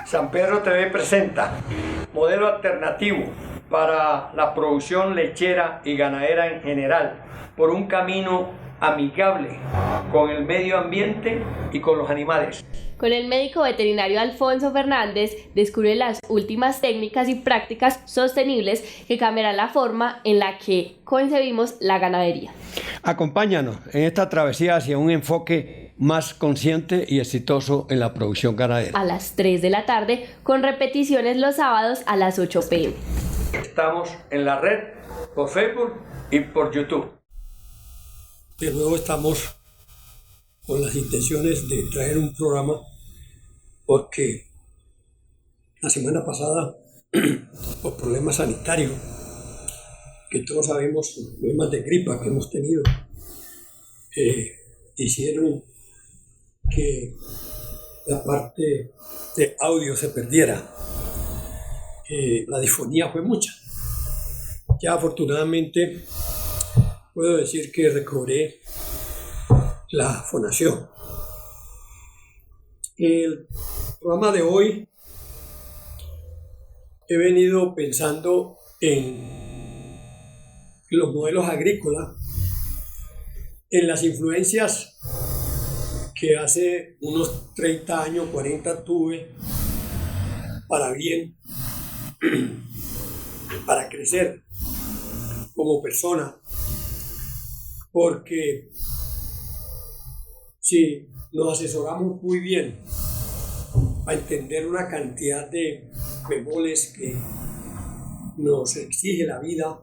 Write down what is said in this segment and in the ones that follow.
San Pedro TV presenta modelo alternativo para la producción lechera y ganadera en general, por un camino amigable con el medio ambiente y con los animales. Con el médico veterinario Alfonso Fernández descubre las últimas técnicas y prácticas sostenibles que cambiarán la forma en la que concebimos la ganadería. Acompáñanos en esta travesía hacia un enfoque más consciente y exitoso en la producción ganadera. A las 3 de la tarde, con repeticiones los sábados a las 8 p.m. Estamos en la red por Facebook y por YouTube. De nuevo estamos con las intenciones de traer un programa porque la semana pasada, por problemas sanitarios, que todos sabemos, problemas de gripa que hemos tenido, hicieron que la parte de audio se perdiera. La disfonía fue mucha. Ya afortunadamente puedo decir que recobré la fonación. El programa de hoy he venido pensando en los modelos agrícolas, en las influencias que hace unos 30 años, 40 tuve para bien, para crecer como persona, porque si nos asesoramos muy bien a entender una cantidad de bemoles que nos exige la vida,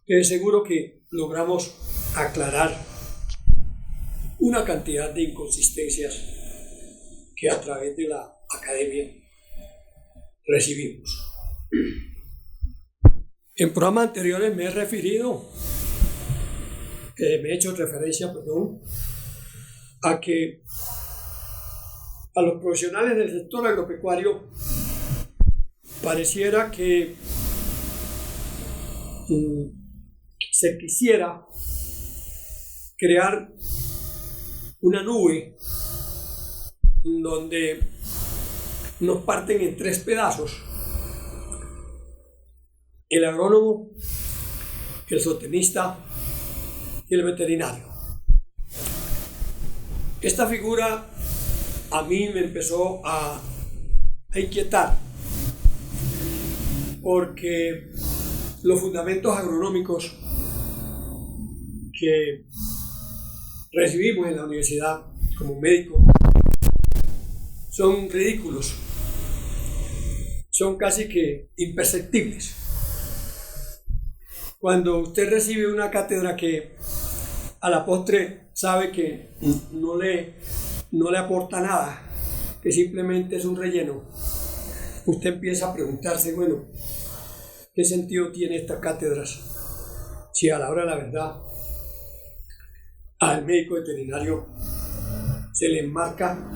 que seguro que logramos aclarar una cantidad de inconsistencias que a través de la academia recibimos. En programas anteriores me he hecho referencia, a que a los profesionales del sector agropecuario pareciera que se quisiera crear una nube donde nos parten en 3 pedazos: el agrónomo, el zootecnista y el veterinario. Esta figura a mí me empezó a inquietar, porque los fundamentos agronómicos que recibimos en la universidad como médico son ridículos, son casi que imperceptibles. Cuando usted recibe una cátedra que a la postre sabe que no le aporta nada, que simplemente es un relleno, usted empieza a preguntarse, bueno, ¿qué sentido tiene estas cátedras si a la hora de la verdad al médico veterinario se le enmarca,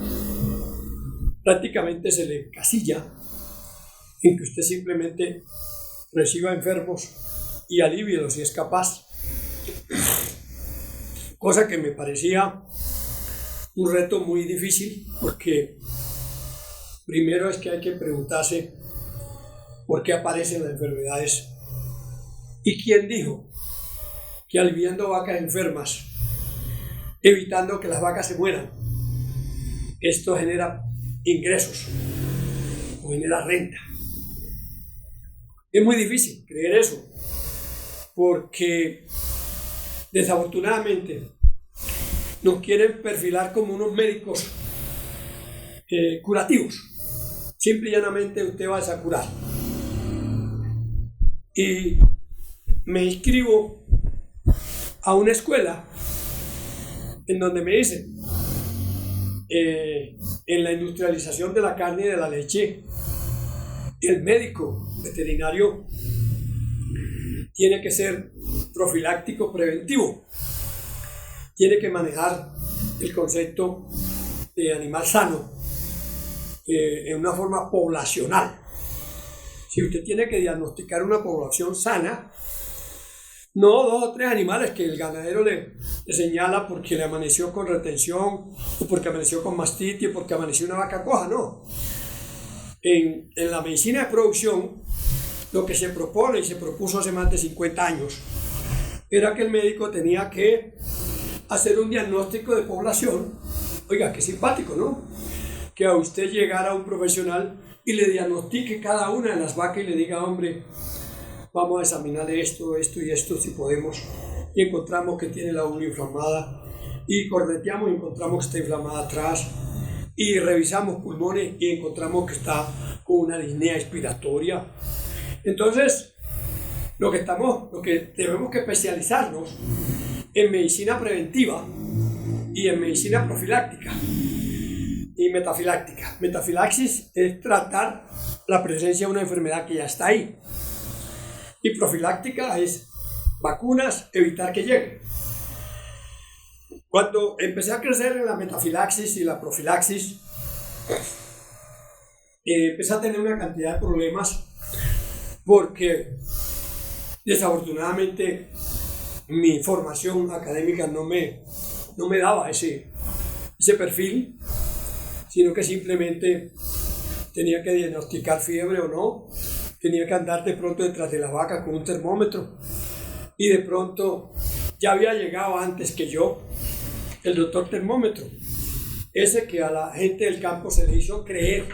prácticamente se le encasilla en que usted simplemente reciba enfermos y alívielos si es capaz? Cosa que me parecía un reto muy difícil, porque primero es que hay que preguntarse por qué aparecen las enfermedades y quién dijo que aliviando vacas enfermas, evitando que las vacas se mueran, esto genera ingresos o genera renta. Es muy difícil creer eso, porque desafortunadamente nos quieren perfilar como unos médicos curativos. Simple y llanamente usted va a curar. Y me inscribo a una escuela en donde me dicen en la industrialización de la carne y de la leche, el médico veterinario tiene que ser profiláctico preventivo, tiene que manejar el concepto de animal sano en una forma poblacional. Si usted tiene que diagnosticar una población sana, No 2 o 3 animales que el ganadero le señala porque le amaneció con retención, o porque amaneció con mastitis, o porque amaneció una vaca coja, no. En la medicina de producción, lo que se propone y se propuso hace más de 50 años era que el médico tenía que hacer un diagnóstico de población. Oiga, qué simpático, ¿no? Que a usted llegara a un profesional y le diagnostique cada una de las vacas y le diga, hombre, vamos a examinar esto, esto y esto si podemos, y encontramos que tiene la uña inflamada, y correteamos y encontramos que está inflamada atrás, y revisamos pulmones y encontramos que está con una disnea expiratoria. Entonces, lo que debemos que especializarnos en medicina preventiva y en medicina profiláctica y metafiláctica. Metafilaxis es tratar la presencia de una enfermedad que ya está ahí. Y profiláctica es vacunas, evitar que lleguen. Cuando empecé a crecer en la metafilaxis y la profilaxis, empecé a tener una cantidad de problemas porque desafortunadamente mi formación académica no me daba ese perfil, sino que simplemente tenía que diagnosticar fiebre o no, tenía que andar de pronto detrás de la vaca con un termómetro, y de pronto ya había llegado antes que yo el doctor termómetro, ese que a la gente del campo se le hizo creer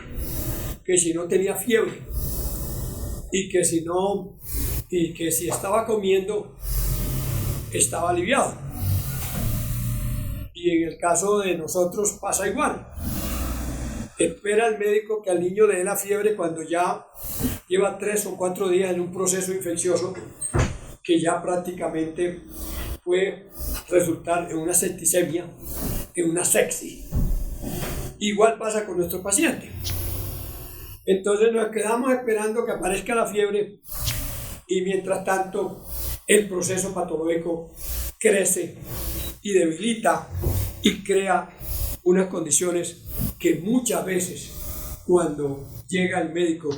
que si no tenía fiebre y que si estaba comiendo estaba aliviado. Y en el caso de nosotros pasa igual. Espera el médico que al niño le dé la fiebre cuando ya lleva 3 o 4 días en un proceso infeccioso que ya prácticamente puede resultar en una septicemia, en una sepsis. Igual pasa con nuestro paciente. Entonces nos quedamos esperando que aparezca la fiebre y mientras tanto el proceso patológico crece y debilita y crea unas condiciones que muchas veces cuando llega el médico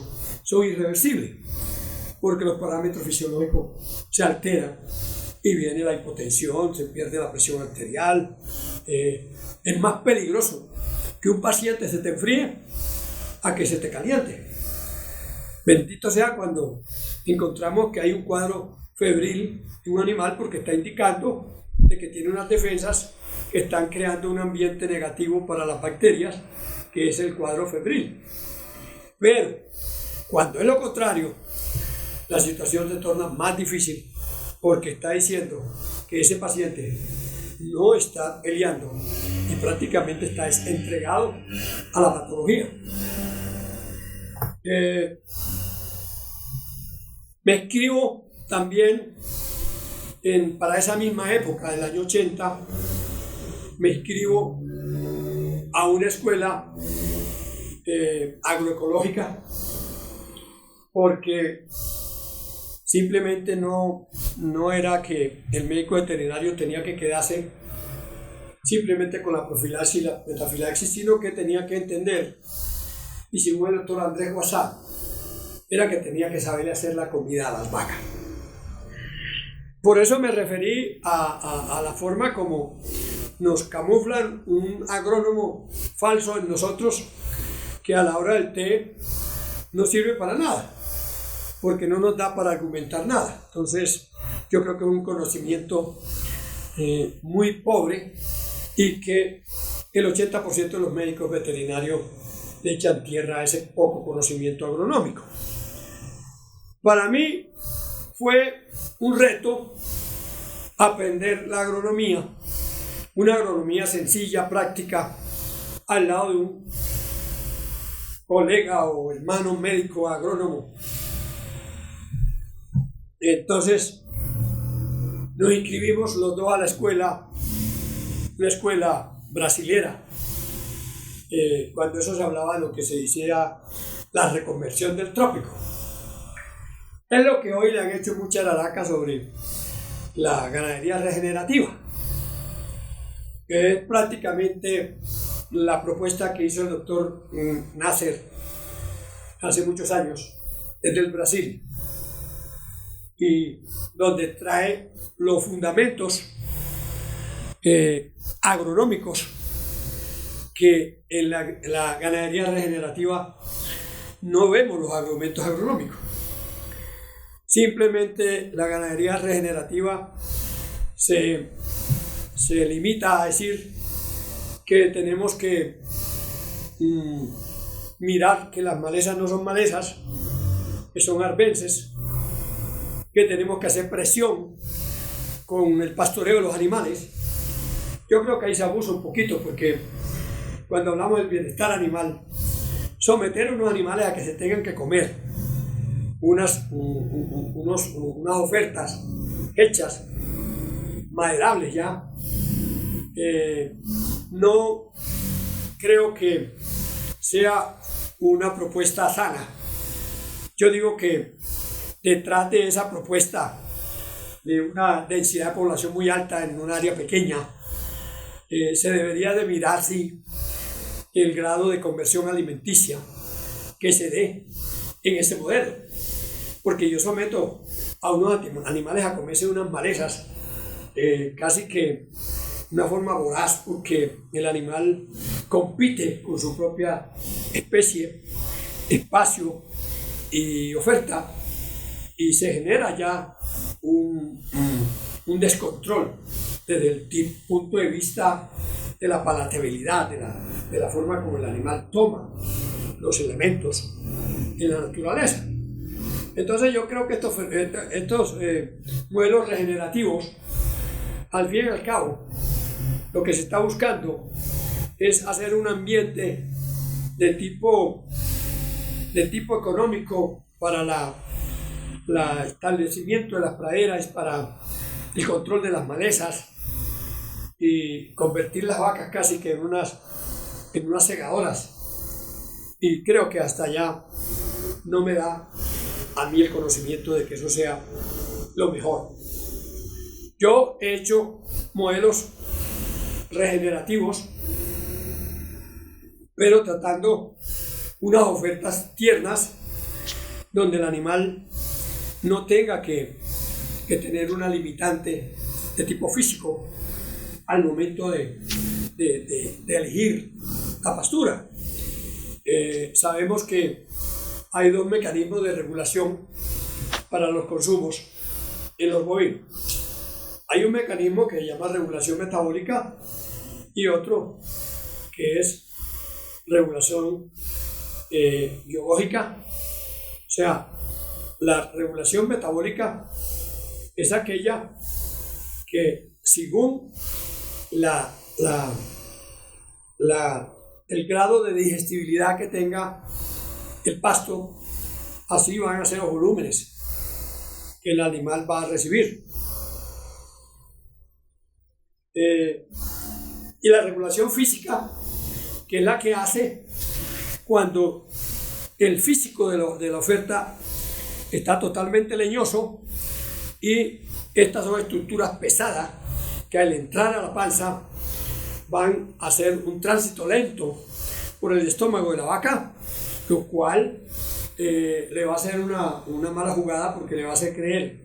son irreversibles, porque los parámetros fisiológicos se alteran y viene la hipotensión, se pierde la presión arterial. Es más peligroso que un paciente se te enfríe a que se te caliente. Bendito sea cuando encontramos que hay un cuadro febril en un animal, porque está indicando de que tiene unas defensas que están creando un ambiente negativo para las bacterias, que es el cuadro febril. Pero cuando es lo contrario, la situación se torna más difícil, porque está diciendo que ese paciente no está peleando y prácticamente está entregado a la patología. Me escribo también para esa misma época, del año 80, me inscribo a una escuela agroecológica porque simplemente no era que el médico veterinario tenía que quedarse simplemente con la profilaxis y la metafilaxis, sino que tenía que entender, y según el doctor Andrés Guasá, era que tenía que saberle hacer la comida a las vacas. Por eso me referí a la forma como nos camuflan un agrónomo falso en nosotros, que a la hora del té no sirve para nada, porque no nos da para argumentar nada. Entonces, yo creo que es un conocimiento muy pobre, y que el 80% de los médicos veterinarios le echan tierra a ese poco conocimiento agronómico. Para mí fue un reto aprender la agronomía, una agronomía sencilla, práctica, al lado de un colega o hermano médico agrónomo. Entonces nos inscribimos los dos a la escuela, una escuela brasilera, cuando eso se hablaba de lo que se decía la reconversión del trópico. Es lo que hoy le han hecho mucha laraca sobre la ganadería regenerativa, que es prácticamente la propuesta que hizo el doctor Nasser hace muchos años desde el Brasil. y donde trae los fundamentos agronómicos que en la ganadería regenerativa no vemos los argumentos agronómicos. Simplemente la ganadería regenerativa se limita a decir que tenemos que mirar que las malezas no son malezas, que son arbences, que tenemos que hacer presión con el pastoreo de los animales. Yo creo que ahí se abusa un poquito, porque cuando hablamos del bienestar animal, someter a unos animales a que se tengan que comer unas ofertas hechas, maderables ya, no creo que sea una propuesta sana. Yo digo que detrás de esa propuesta de una densidad de población muy alta en un área pequeña, se debería de mirar si el grado de conversión alimenticia que se dé en ese modelo. Porque yo someto a unos animales a comerse unas malezas casi que una forma voraz, porque el animal compite con su propia especie, espacio y oferta, y se genera ya un descontrol desde el punto de vista de la palatabilidad, de la forma como el animal toma los elementos en la naturaleza. Entonces yo creo que estos modelos regenerativos, al fin y al cabo, lo que se está buscando es hacer un ambiente de tipo económico para el establecimiento de las praderas, para el control de las malezas, y convertir las vacas casi que en unas segadoras. Y creo que hasta allá no me da a mí el conocimiento de que eso sea lo mejor. Yo he hecho modelos regenerativos, pero tratando unas ofertas tiernas donde el animal no tenga que tener una limitante de tipo físico al momento de elegir la pastura. Sabemos que hay dos mecanismos de regulación para los consumos en los bovinos. Hay un mecanismo que se llama regulación metabólica y otro que es regulación biológica. O sea, la regulación metabólica es aquella que, según el grado de digestibilidad que tenga el pasto, así van a ser los volúmenes que el animal va a recibir. Y la regulación física, que es la que hace cuando el físico de la oferta está totalmente leñoso y estas son estructuras pesadas que al entrar a la panza van a hacer un tránsito lento por el estómago de la vaca, lo cual le va a hacer una mala jugada, porque le va a hacer creer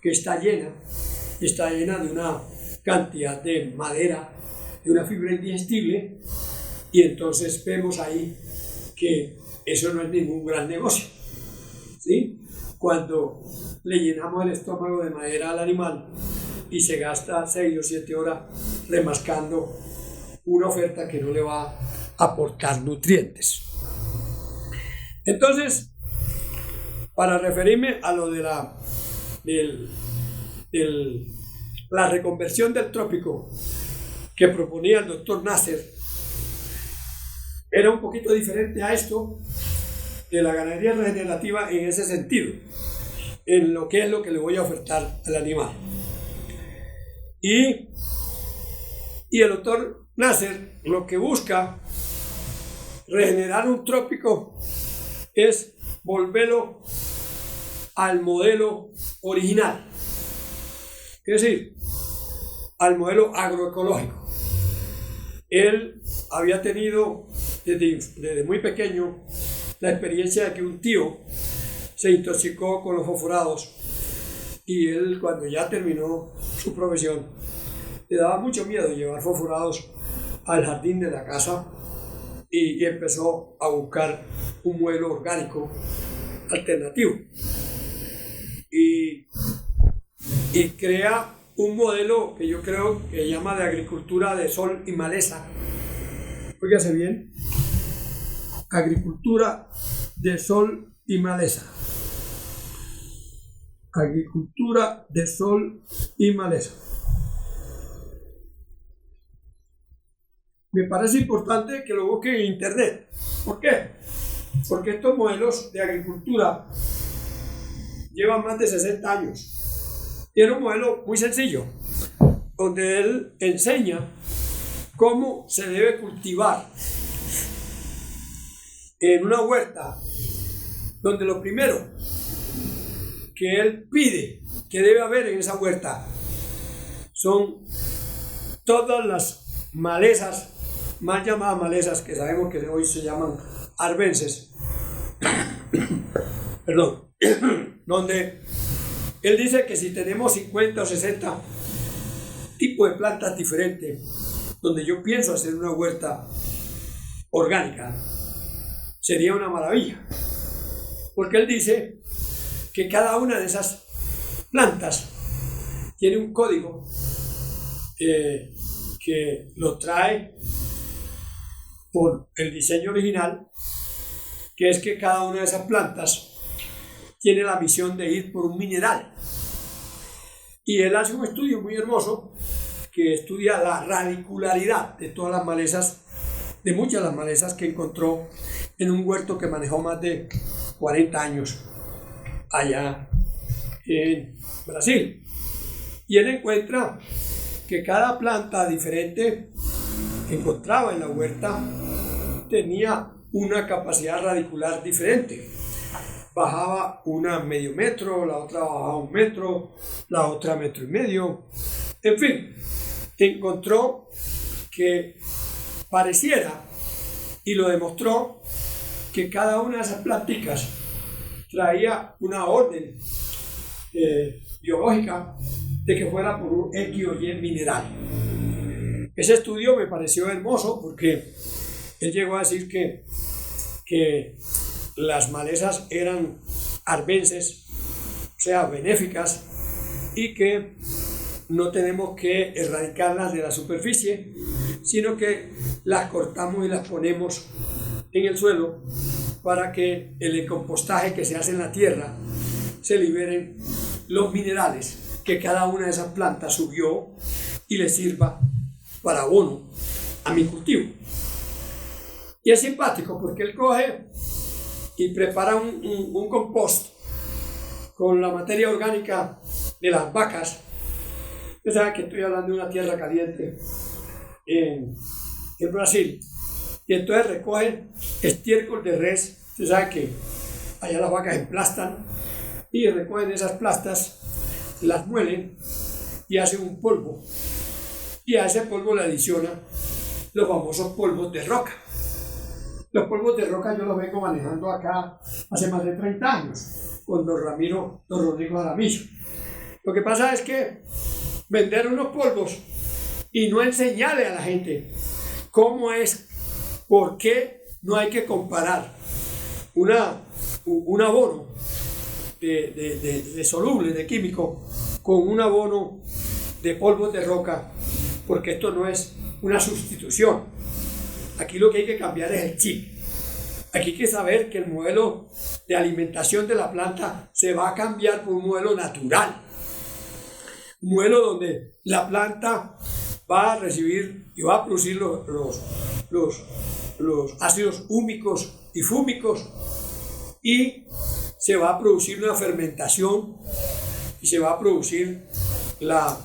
que está llena de una cantidad de madera, de una fibra indigestible, y entonces vemos ahí que eso no es ningún gran negocio, ¿sí? Cuando le llenamos el estómago de madera al animal y se gasta 6 o 7 horas remascando una oferta que no le va a aportar nutrientes. Entonces, para referirme a lo de la reconversión del trópico que proponía el doctor Nasser, era un poquito diferente a esto de la ganadería regenerativa en ese sentido, en lo que es lo que le voy a ofertar al animal. Y el doctor Nasser lo que busca regenerar un trópico es volverlo al modelo original, es decir, al modelo agroecológico. Él había tenido desde muy pequeño la experiencia de que un tío se intoxicó con los fosforados y él cuando ya terminó su profesión le daba mucho miedo llevar fosforados al jardín de la casa y empezó a buscar un modelo orgánico alternativo y crea un modelo que yo creo que llama de agricultura de sol y maleza. Óigase bien, agricultura de sol y maleza. Agricultura de sol y maleza. Me parece importante que lo busquen en internet. ¿Por qué? Porque estos modelos de agricultura llevan más de 60 años. Tiene un modelo muy sencillo, donde él enseña cómo se debe cultivar en una huerta, donde lo primero que él pide que debe haber en esa huerta son todas las malezas, mal llamadas malezas, que sabemos que hoy se llaman arbences, perdón, donde él dice que si tenemos 50 o 60 tipos de plantas diferentes, donde yo pienso hacer una huerta orgánica, sería una maravilla, porque él dice que cada una de esas plantas tiene un código que lo trae por el diseño original, que es que cada una de esas plantas tiene la misión de ir por un mineral. Y él hace un estudio muy hermoso que estudia la radicularidad de todas las malezas, de muchas de las malezas que encontró en un huerto que manejó más de 40 años allá en Brasil. Y él encuentra que cada planta diferente que encontraba en la huerta tenía una capacidad radicular diferente. Bajaba una medio metro, la otra bajaba 1 metro, la otra 1,5 metros. En fin, encontró que pareciera, y lo demostró, que cada una de esas planticas traía una orden biológica de que fuera por un X o Y mineral. Ese estudio me pareció hermoso porque él llegó a decir que las malezas eran arbences, o sea, benéficas, y que no tenemos que erradicarlas de la superficie, sino que las cortamos y las ponemos en el suelo para que el compostaje que se hace en la tierra se liberen los minerales que cada una de esas plantas subió y le sirva para abono a mi cultivo. Y es simpático porque él coge y prepara un compost con la materia orgánica de las vacas. Usted sabe que estoy hablando de una tierra caliente en Brasil. Y entonces recogen estiércol de res. Usted sabe que allá las vacas emplastan y recogen esas plastas, las muelen y hacen un polvo. Y a ese polvo le adicionan los famosos polvos de roca. Los polvos de roca yo los vengo manejando acá hace más de 30 años con don Rodrigo Jaramillo. Lo que pasa es que vender unos polvos y no enseñarle a la gente cómo es, por qué no hay que comparar un abono de soluble, de químico, con un abono de polvos de roca, porque esto no es una sustitución. Aquí lo que hay que cambiar es el chip. Aquí hay que saber que el modelo de alimentación de la planta se va a cambiar por un modelo natural. Un modelo donde la planta va a recibir y va a producir los ácidos húmicos y fúmicos, y se va a producir una fermentación y se va a producir la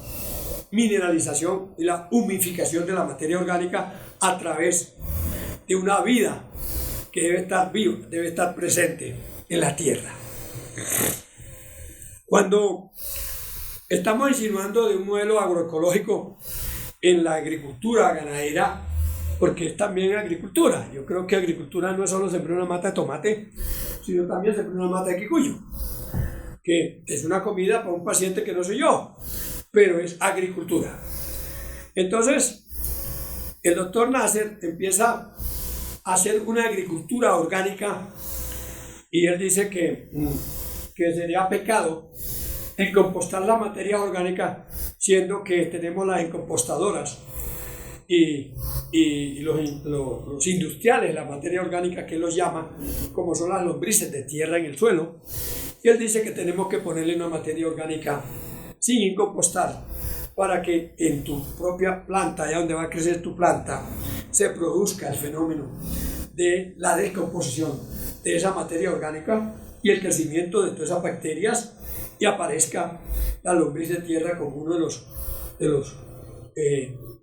mineralización y la humificación de la materia orgánica a través de una vida que debe estar viva, debe estar presente en la tierra. Cuando estamos insinuando de un modelo agroecológico en la agricultura ganadera, porque es también agricultura. Yo creo que agricultura no es solo sembrar una mata de tomate, sino también sembrar una mata de quicuyo. que es una comida para un paciente que no soy yo, pero es agricultura. Entonces, el doctor Nasser empieza a hacer una agricultura orgánica y él dice que sería pecado en compostar la materia orgánica, siendo que tenemos las encompostadoras y los industriales, la materia orgánica que él los llama, como son las lombrices de tierra en el suelo. Y él dice que tenemos que ponerle una materia orgánica sin incompostar para que en tu propia planta, allá donde va a crecer tu planta, se produzca el fenómeno de la descomposición de esa materia orgánica y el crecimiento de todas esas bacterias, y aparezca la lombriz de tierra como uno de los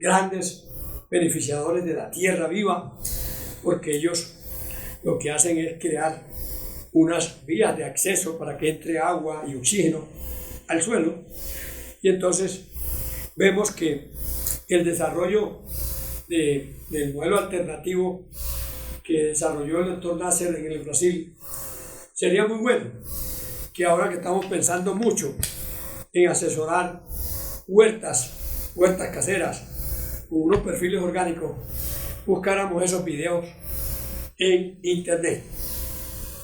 grandes beneficiadores de la tierra viva, porque ellos lo que hacen es crear unas vías de acceso para que entre agua y oxígeno al suelo. Y entonces vemos que el desarrollo del modelo alternativo que desarrolló el doctor Nasser en el Brasil sería muy bueno, que ahora que estamos pensando mucho en asesorar huertas caseras con unos perfiles orgánicos, buscáramos esos videos en internet,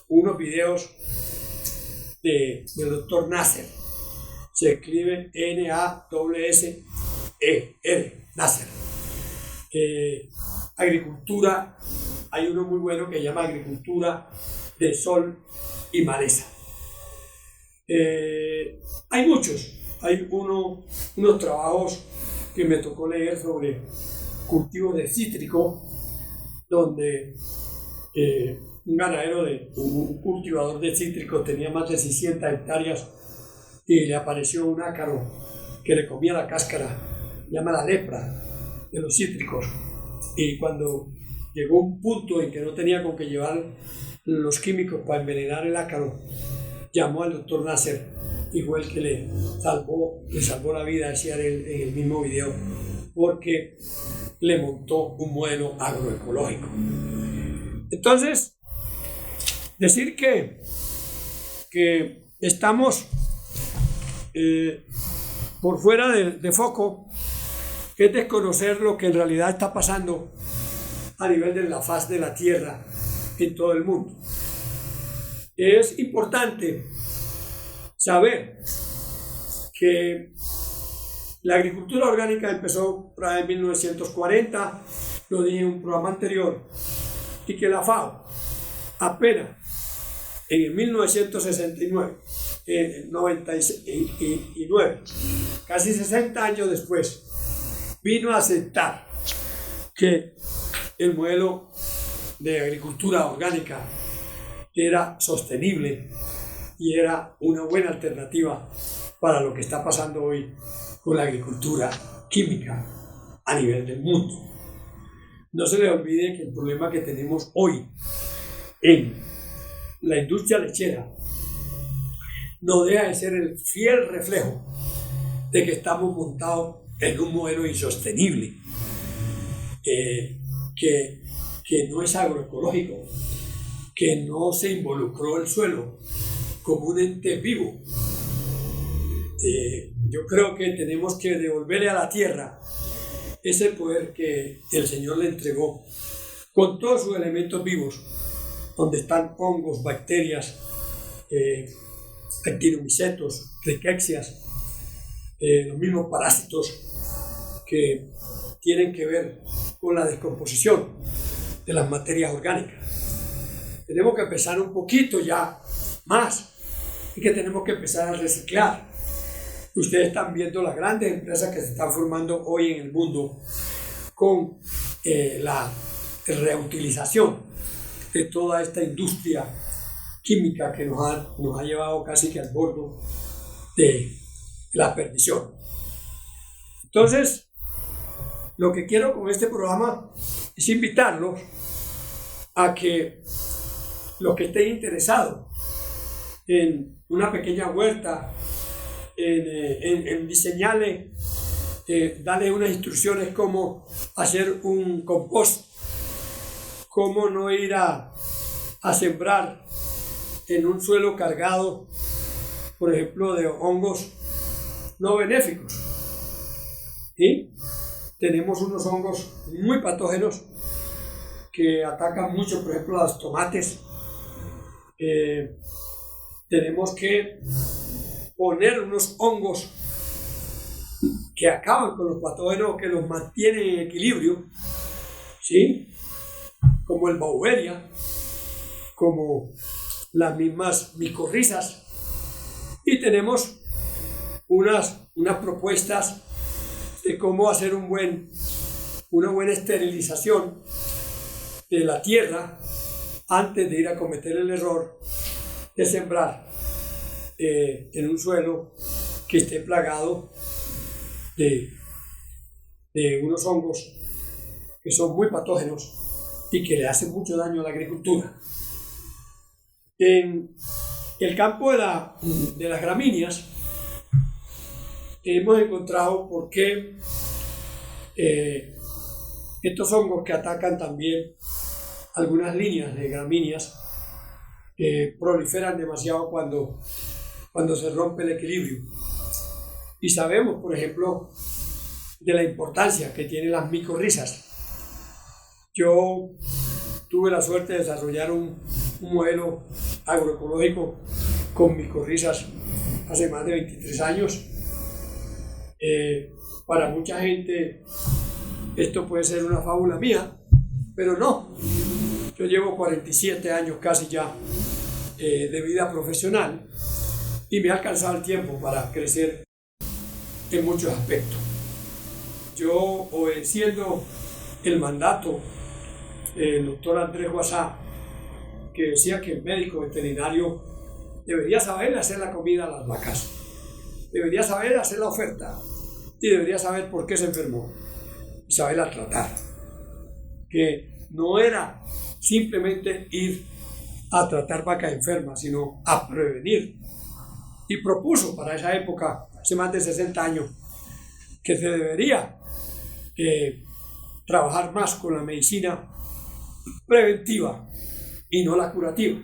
unos videos del doctor Nasser. Se escribe N-A-S-S-E-R, Nasser. Agricultura, hay uno muy bueno que se llama Agricultura de Sol y Maleza. Hay muchos, hay unos trabajos que me tocó leer sobre cultivos de cítrico, donde un cultivador de cítrico tenía más de 600 hectáreas y le apareció un ácaro que le comía la cáscara, llama la lepra de los cítricos, y cuando llegó un punto en que no tenía con qué llevar los químicos para envenenar el ácaro, llamó al doctor Nasser y fue el que le salvó la vida, decía él en el mismo video, porque le montó un modelo agroecológico. Entonces, decir que estamos por fuera de foco es desconocer lo que en realidad está pasando a nivel de la faz de la tierra en todo el mundo. Es importante saber que la agricultura orgánica empezó en 1940, lo dije en un programa anterior, y que la FAO apenas en el 1969, casi 60 años después, vino a aceptar que el modelo de agricultura orgánica era sostenible y era una buena alternativa para lo que está pasando hoy con la agricultura química a nivel del mundo. No se les olvide que el problema que tenemos hoy en la industria lechera no deja de ser el fiel reflejo de que estamos montados en un modelo insostenible, que no es agroecológico, que no se involucró el suelo como un ente vivo. Yo creo que tenemos que devolverle a la tierra ese poder que el Señor le entregó con todos sus elementos vivos, donde están hongos, bacterias, actinomicetos, riquecias, los mismos parásitos que tienen que ver con la descomposición de las materias orgánicas. Tenemos que empezar un poquito ya más y que tenemos que empezar a reciclar. Ustedes están viendo las grandes empresas que se están formando hoy en el mundo con la reutilización de toda esta industria química que nos ha llevado casi que al borde de la perdición. Entonces, lo que quiero con este programa es invitarlos a que los que estén interesados en una pequeña huerta, en diseñarle, darle unas instrucciones cómo hacer un compost, cómo no ir a sembrar en un suelo cargado por ejemplo, de hongos no benéficos. ¿Sí? Tenemos unos hongos muy patógenos que atacan mucho, por ejemplo, a los tomates. Tenemos que poner unos hongos que acaban con los patógenos, que los mantienen en equilibrio, ¿sí? Como el Beauveria, como las mismas micorrizas. Y tenemos unas propuestas de cómo hacer una buena esterilización de la tierra antes de ir a cometer el error de sembrar en un suelo que esté plagado de unos hongos que son muy patógenos y que le hacen mucho daño a la agricultura. En el campo de las gramíneas hemos encontrado por qué estos hongos que atacan también algunas líneas de gramíneas proliferan demasiado cuando se rompe el equilibrio. Y sabemos, por ejemplo, de la importancia que tienen las micorrizas. Yo tuve la suerte de desarrollar un modelo agroecológico con micorrizas hace más de 23 años. Para mucha gente esto puede ser una fábula mía, pero no. Yo llevo 47 años casi ya de vida profesional y me ha alcanzado el tiempo para crecer en muchos aspectos. Yo, obedeciendo el mandato del doctor Andrés Guasá, que decía que el médico veterinario debería saber hacer la comida a las vacas, debería saber hacer la oferta y debería saber por qué se enfermó y saberla tratar. Que no era simplemente ir a tratar vacas enfermas, sino a prevenir. Y propuso para esa época, hace más de 60 años, que se debería trabajar más con la medicina preventiva y no la curativa.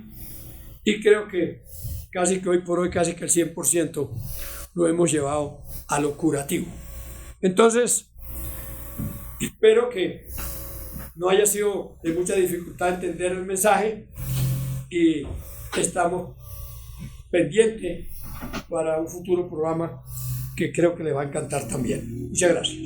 Y creo que casi que hoy por hoy, casi que el 100% lo hemos llevado a lo curativo. Entonces, espero que no haya sido de mucha dificultad entender el mensaje y estamos pendientes para un futuro programa que creo que le va a encantar también. Muchas gracias.